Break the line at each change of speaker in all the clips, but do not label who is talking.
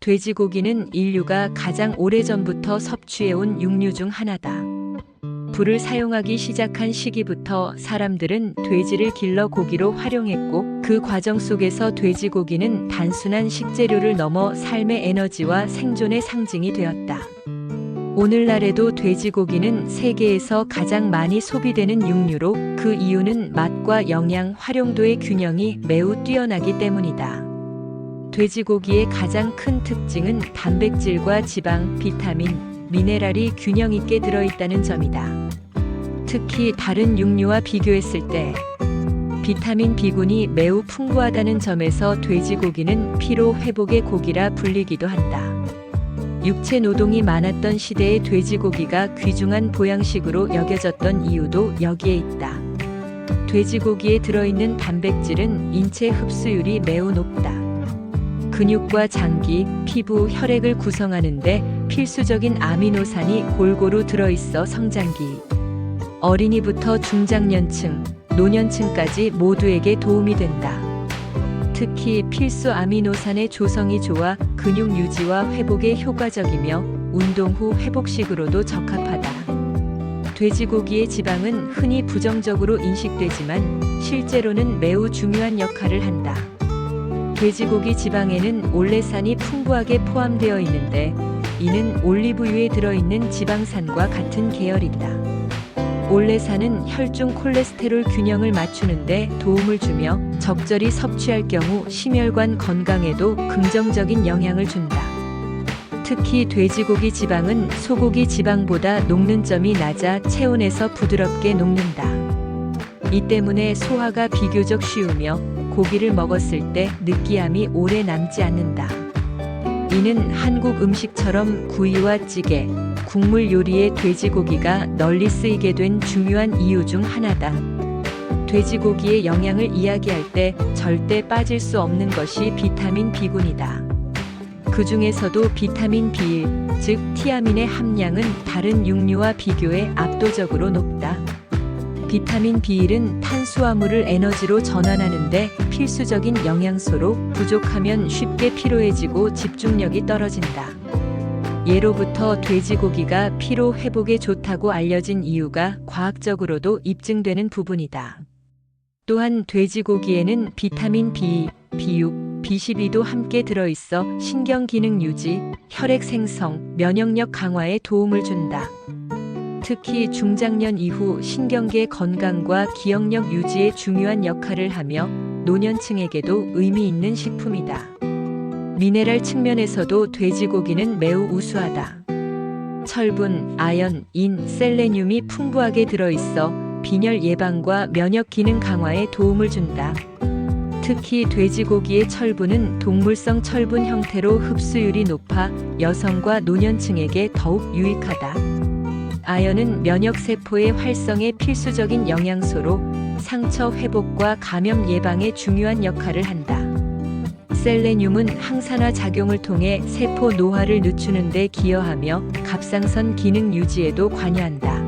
돼지고기는 인류가 가장 오래전부터 섭취해온 육류 중 하나다. 불을 사용하기 시작한 시기부터 사람들은 돼지를 길러 고기로 활용했고, 그 과정 속에서 돼지고기는 단순한 식재료를 넘어 삶의 에너지와 생존의 상징이 되었다. 오늘날에도 돼지고기는 세계에서 가장 많이 소비되는 육류로, 그 이유는 맛과 영양, 활용도의 균형이 매우 뛰어나기 때문이다. 돼지고기의 가장 큰 특징은 단백질과 지방, 비타민, 미네랄이 균형 있게 들어있다는 점이다. 특히 다른 육류와 비교했을 때 비타민 B군이 매우 풍부하다는 점에서 돼지고기는 피로 회복의 고기라 불리기도 한다. 육체 노동이 많았던 시대의 돼지고기가 귀중한 보양식으로 여겨졌던 이유도 여기에 있다. 돼지고기에 들어있는 단백질은 인체 흡수율이 매우 높다. 근육과 장기, 피부, 혈액을 구성하는데 필수적인 아미노산이 골고루 들어있어 성장기, 어린이부터 중장년층, 노년층까지 모두에게 도움이 된다. 특히 필수 아미노산의 조성이 좋아 근육 유지와 회복에 효과적이며 운동 후 회복식으로도 적합하다. 돼지고기의 지방은 흔히 부정적으로 인식되지만 실제로는 매우 중요한 역할을 한다. 돼지고기 지방에는 올레산이 풍부하게 포함되어 있는데, 이는 올리브유에 들어있는 지방산과 같은 계열이다. 올레산은 혈중 콜레스테롤 균형을 맞추는데 도움을 주며 적절히 섭취할 경우 심혈관 건강에도 긍정적인 영향을 준다. 특히 돼지고기 지방은 소고기 지방보다 녹는 점이 낮아 체온에서 부드럽게 녹는다. 이 때문에 소화가 비교적 쉬우며 고기를 먹었을 때 느끼함이 오래 남지 않는다. 이는 한국 음식처럼 구이와 찌개, 국물 요리에 돼지고기가 널리 쓰이게 된 중요한 이유 중 하나다. 돼지고기의 영양을 이야기할 때 절대 빠질 수 없는 것이 비타민 B군이다. 그 중에서도 비타민 B1, 즉 티아민의 함량은 다른 육류와 비교해 압도적으로 높다. 비타민 B1은 탄수화물을 에너지로 전환하는데 필수적인 영양소로, 부족하면 쉽게 피로해지고 집중력이 떨어진다. 예로부터 돼지고기가 피로 회복에 좋다고 알려진 이유가 과학적으로도 입증되는 부분이다. 또한 돼지고기에는 비타민 B, B6, B12도 함께 들어있어 신경 기능 유지, 혈액 생성, 면역력 강화에 도움을 준다. 특히 중장년 이후 신경계 건강과 기억력 유지에 중요한 역할을 하며 노년층에게도 의미 있는 식품이다. 미네랄 측면에서도 돼지고기는 매우 우수하다. 철분, 아연, 인, 셀레늄이 풍부하게 들어있어 빈혈 예방과 면역 기능 강화에 도움을 준다. 특히 돼지고기의 철분은 동물성 철분 형태로 흡수율이 높아 여성과 노년층에게 더욱 유익하다. 아연은 면역세포의 활성에 필수적인 영양소로 상처 회복과 감염 예방에 중요한 역할을 한다. 셀레늄은 항산화 작용을 통해 세포 노화를 늦추는 데 기여하며 갑상선 기능 유지에도 관여한다.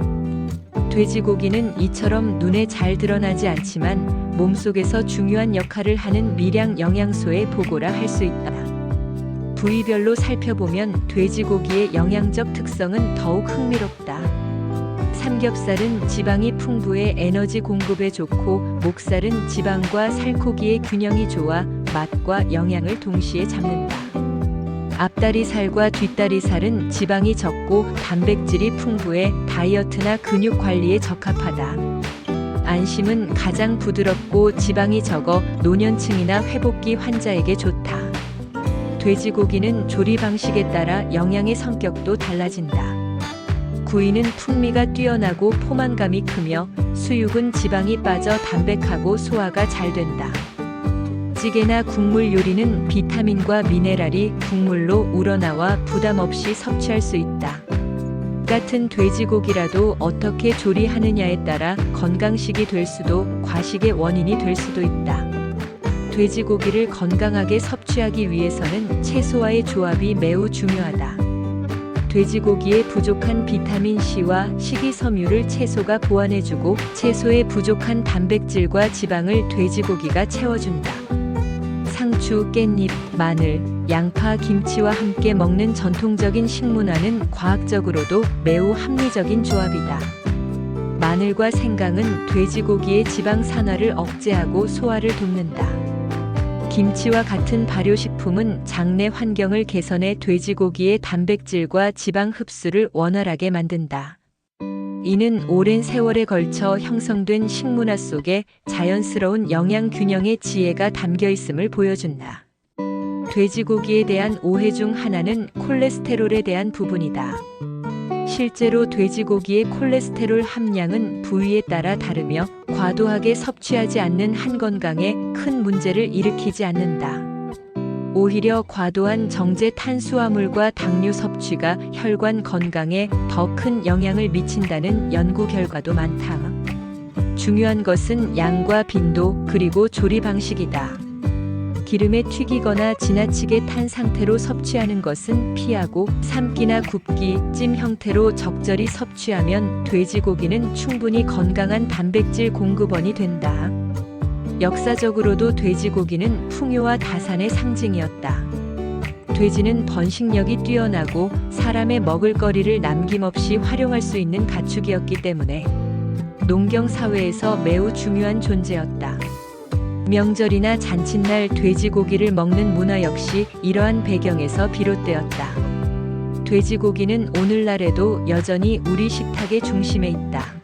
돼지고기는 이처럼 눈에 잘 드러나지 않지만 몸속에서 중요한 역할을 하는 미량 영양소의 보고라 할 수 있다. 부위별로 살펴보면 돼지고기의 영양적 특성은 더욱 흥미롭다. 삼겹살은 지방이 풍부해 에너지 공급에 좋고, 목살은 지방과 살코기의 균형이 좋아 맛과 영양을 동시에 잡는다. 앞다리살과 뒷다리살은 지방이 적고 단백질이 풍부해 다이어트나 근육 관리에 적합하다. 안심은 가장 부드럽고 지방이 적어 노년층이나 회복기 환자에게 좋다. 돼지고기는 조리 방식에 따라 영양의 성격도 달라진다. 구이는 풍미가 뛰어나고 포만감이 크며, 수육은 지방이 빠져 담백하고 소화가 잘 된다. 찌개나 국물 요리는 비타민과 미네랄이 국물로 우러나와 부담 없이 섭취할 수 있다. 같은 돼지고기라도 어떻게 조리하느냐에 따라 건강식이 될 수도 과식의 원인이 될 수도 있다. 돼지고기를 건강하게 섭취하기 위해서는 채소와의 조합이 매우 중요하다. 돼지고기에 부족한 비타민 C와 식이섬유를 채소가 보완해주고, 채소에 부족한 단백질과 지방을 돼지고기가 채워준다. 고추, 깻잎, 마늘, 양파, 김치와 함께 먹는 전통적인 식문화는 과학적으로도 매우 합리적인 조합이다. 마늘과 생강은 돼지고기의 지방 산화를 억제하고 소화를 돕는다. 김치와 같은 발효식품은 장내 환경을 개선해 돼지고기의 단백질과 지방 흡수를 원활하게 만든다. 이는 오랜 세월에 걸쳐 형성된 식문화 속에 자연스러운 영양 균형의 지혜가 담겨 있음을 보여준다. 돼지고기에 대한 오해 중 하나는 콜레스테롤에 대한 부분이다. 실제로 돼지고기의 콜레스테롤 함량은 부위에 따라 다르며 과도하게 섭취하지 않는 한 건강에 큰 문제를 일으키지 않는다. 오히려 과도한 정제 탄수화물과 당류 섭취가 혈관 건강에 더 큰 영향을 미친다는 연구 결과도 많다. 중요한 것은 양과 빈도 그리고 조리 방식이다. 기름에 튀기거나 지나치게 탄 상태로 섭취하는 것은 피하고 삶기나 굽기, 찜 형태로 적절히 섭취하면 돼지고기는 충분히 건강한 단백질 공급원이 된다. 역사적으로도 돼지고기는 풍요와 다산의 상징이었다. 돼지는 번식력이 뛰어나고 사람의 먹을거리를 남김없이 활용할 수 있는 가축이었기 때문에 농경 사회에서 매우 중요한 존재였다. 명절이나 잔칫날 돼지고기를 먹는 문화 역시 이러한 배경에서 비롯되었다. 돼지고기는 오늘날에도 여전히 우리 식탁의 중심에 있다.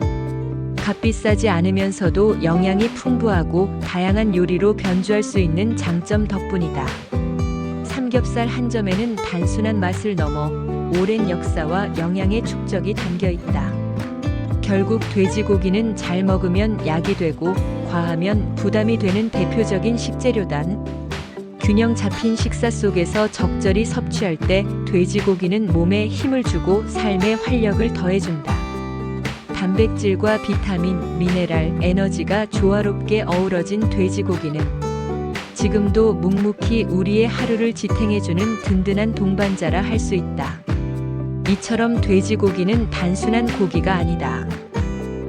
값비싸지 않으면서도 영양이 풍부하고 다양한 요리로 변주할 수 있는 장점 덕분이다. 삼겹살 한 점에는 단순한 맛을 넘어 오랜 역사와 영양의 축적이 담겨 있다. 결국 돼지고기는 잘 먹으면 약이 되고 과하면 부담이 되는 대표적인 식재료다. 균형 잡힌 식사 속에서 적절히 섭취할 때 돼지고기는 몸에 힘을 주고 삶에 활력을 더해준다. 단백질과 비타민, 미네랄, 에너지가 조화롭게 어우러진 돼지고기는 지금도 묵묵히 우리의 하루를 지탱해주는 든든한 동반자라 할 수 있다. 이처럼 돼지고기는 단순한 고기가 아니다.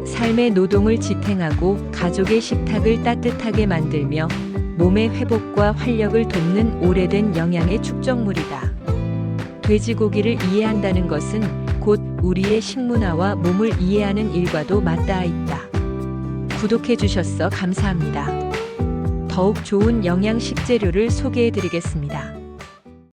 삶의 노동을 지탱하고 가족의 식탁을 따뜻하게 만들며 몸의 회복과 활력을 돕는 오래된 영양의 축적물이다. 돼지고기를 이해한다는 것은 곧 우리의 식문화와 몸을 이해하는 일과도 맞닿아 있다. 구독해 주셔서 감사합니다. 더욱 좋은 영양 식재료를 소개해 드리겠습니다.